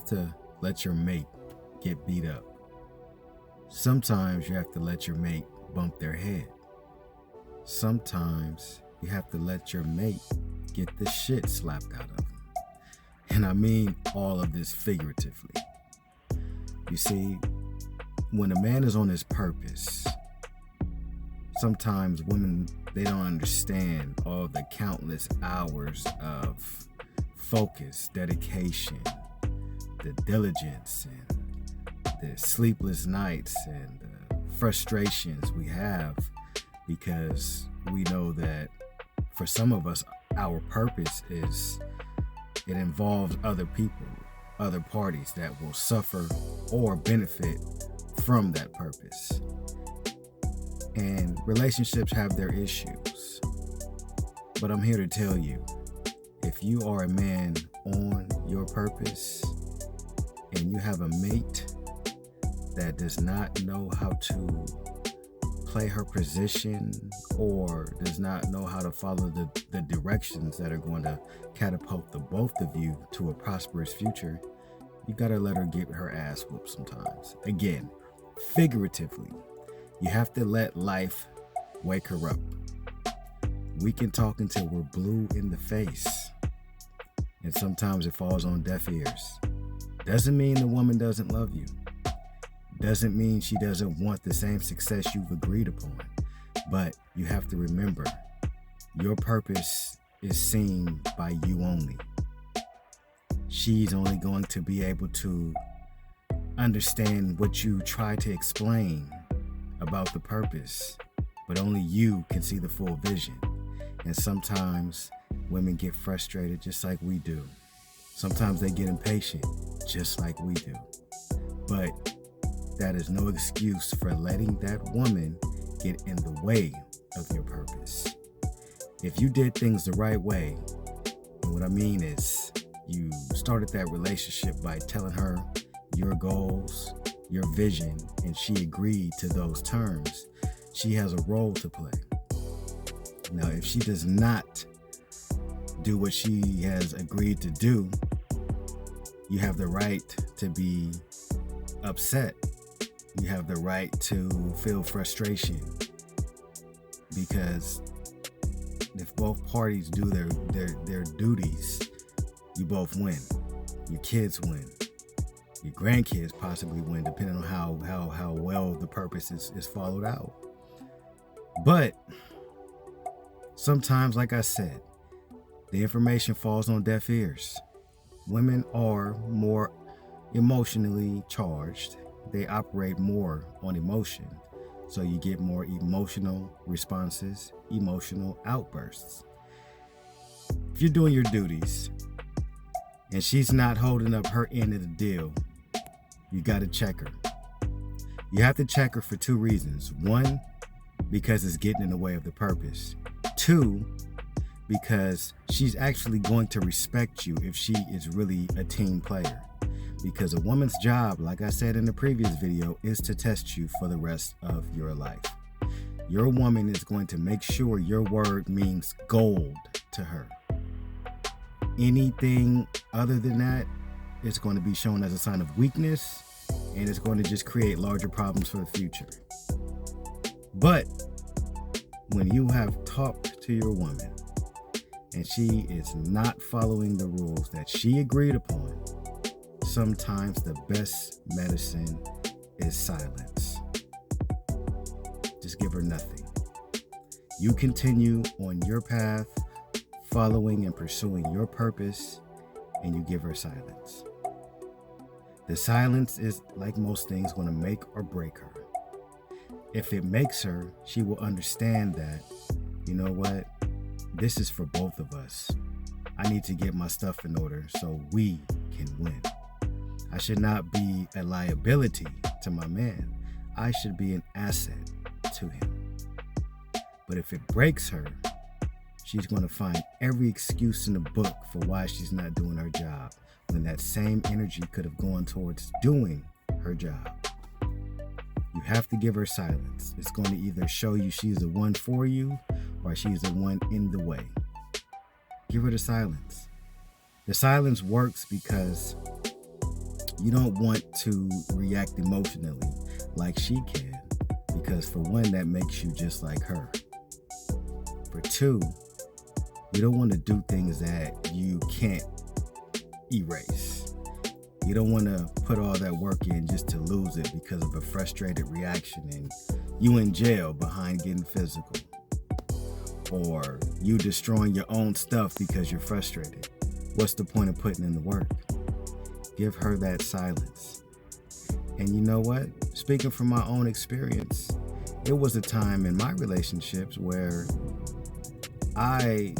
have to let your mate get beat up. Sometimes you have to let your mate bump their head. Sometimes you have to let your mate get the shit slapped out of them. And I mean all of this figuratively. You see, when a man is on his purpose, sometimes women, they don't understand all the countless hours of focus, dedication, the diligence, and the sleepless nights and the frustrations we have, because we know that for some of us, our purpose it involves other people, other parties that will suffer or benefit from that purpose. And relationships have their issues. But I'm here to tell you, if you are a man on your purpose and you have a mate that does not know how to play her position or does not know how to follow the directions that are going to catapult the both of you to a prosperous future, you gotta let her get her ass whooped sometimes. Again, figuratively, you have to let life wake her up. We can talk until we're blue in the face, and sometimes it falls on deaf ears. Doesn't mean the woman doesn't love you. Doesn't mean she doesn't want the same success you've agreed upon. But you have to remember, your purpose is seen by you only. She's only going to be able to understand what you try to explain about the purpose, but only you can see the full vision. And sometimes women get frustrated just like we do. Sometimes they get impatient just like we do. But that is no excuse for letting that woman get in the way of your purpose. If you did things the right way, and what I mean is you started that relationship by telling her your goals, your vision, and she agreed to those terms, she has a role to play. Now, if she does not do what she has agreed to do, you have the right to be upset. You have the right to feel frustration, because if both parties do their duties, you both win. Your kids win. Your grandkids possibly win, depending on how well the purpose is followed out. But sometimes, like I said, the information falls on deaf ears. Women are more emotionally charged. They operate more on emotion. So you get more emotional responses, emotional outbursts. If you're doing your duties and she's not holding up her end of the deal, you got to check her. You have to check her for two reasons. One, because it's getting in the way of the purpose. Two, because she's actually going to respect you if she is really a team player. Because a woman's job, like I said in the previous video, is to test you for the rest of your life. Your woman is going to make sure your word means gold to her. Anything other than that is going to be shown as a sign of weakness, and it's going to just create larger problems for the future. But when you have talked to your woman and she is not following the rules that she agreed upon, sometimes the best medicine is silence. Just give her nothing. You continue on your path, following and pursuing your purpose, and you give her silence. The silence is, like most things, going to make or break her. If it makes her, she will understand that, you know what, this is for both of us. I need to get my stuff in order so we can win. I should not be a liability to my man. I should be an asset to him. But if it breaks her, she's going to find every excuse in the book for why she's not doing her job, when that same energy could have gone towards doing her job. You have to give her silence. It's going to either show you she's the one for you or she's the one in the way. Give her the silence. The silence works because You don't want to react emotionally like she can, because for one, that makes you just like her. For two, you don't want to do things that you can't erase. You don't want to put all that work in just to lose it because of a frustrated reaction and you in jail behind getting physical. Or you destroying your own stuff because you're frustrated. What's the point of putting in the work? Give her that silence. And you know what? Speaking from my own experience, it was a time in my relationships where I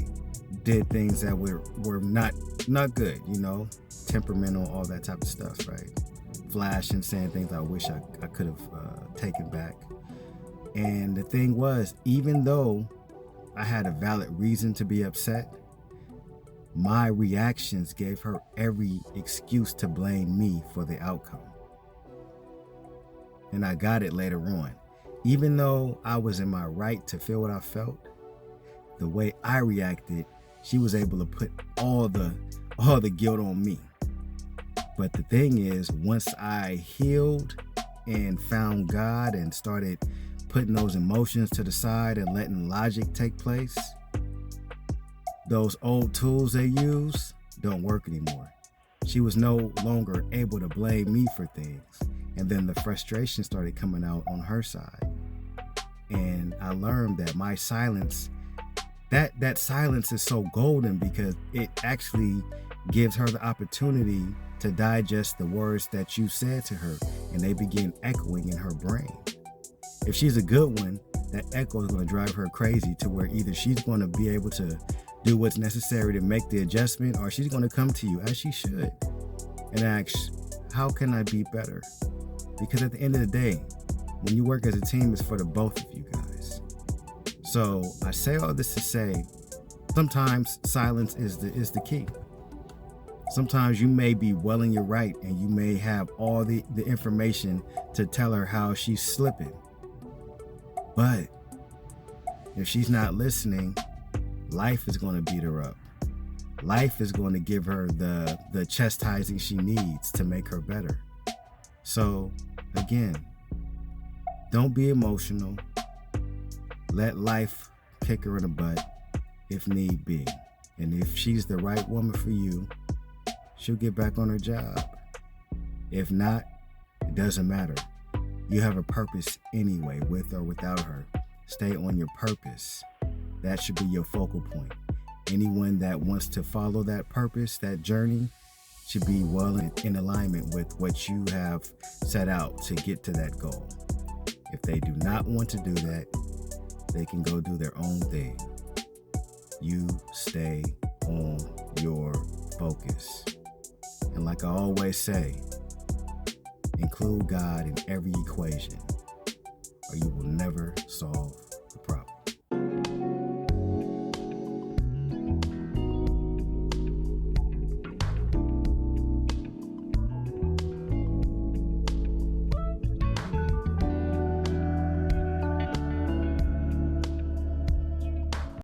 did things that were not good, temperamental, all that type of stuff, right? Flashing, saying things I wish I could have taken back. And the thing was, even though I had a valid reason to be upset, my reactions gave her every excuse to blame me for the outcome. And I got it later on. Even though I was in my right to feel what I felt, the way I reacted, she was able to put all the guilt on me. But the thing is, once I healed and found God and started putting those emotions to the side and letting logic take place, those old tools they use don't work anymore. She was no longer able to blame me for things. And then the frustration started coming out on her side. And I learned that my silence, that silence is so golden because it actually gives her the opportunity to digest the words that you said to her, and they begin echoing in her brain. If she's a good one, that echo is going to drive her crazy to where either she's going to be able to do what's necessary to make the adjustment, or she's going to come to you, as she should, and ask, how can I be better? Because at the end of the day, when you work as a team, it's for the both of you guys. So I say all this to say, sometimes silence is the key. Sometimes you may be well in your right and you may have all the information to tell her how she's slipping. But if she's not listening, life is going to beat her up. Life is going to give her the chastising she needs to make her better. So again, don't be emotional. Let life kick her in the butt if need be. And if she's the right woman for you, she'll get back on her job. If not, it doesn't matter. You have a purpose anyway, with or without her. Stay on your purpose. That should be your focal point. Anyone that wants to follow that purpose, that journey, should be well in alignment with what you have set out to get to that goal. If they do not want to do that, they can go do their own thing. You stay on your focus. And like I always say, include God in every equation, or you will never solve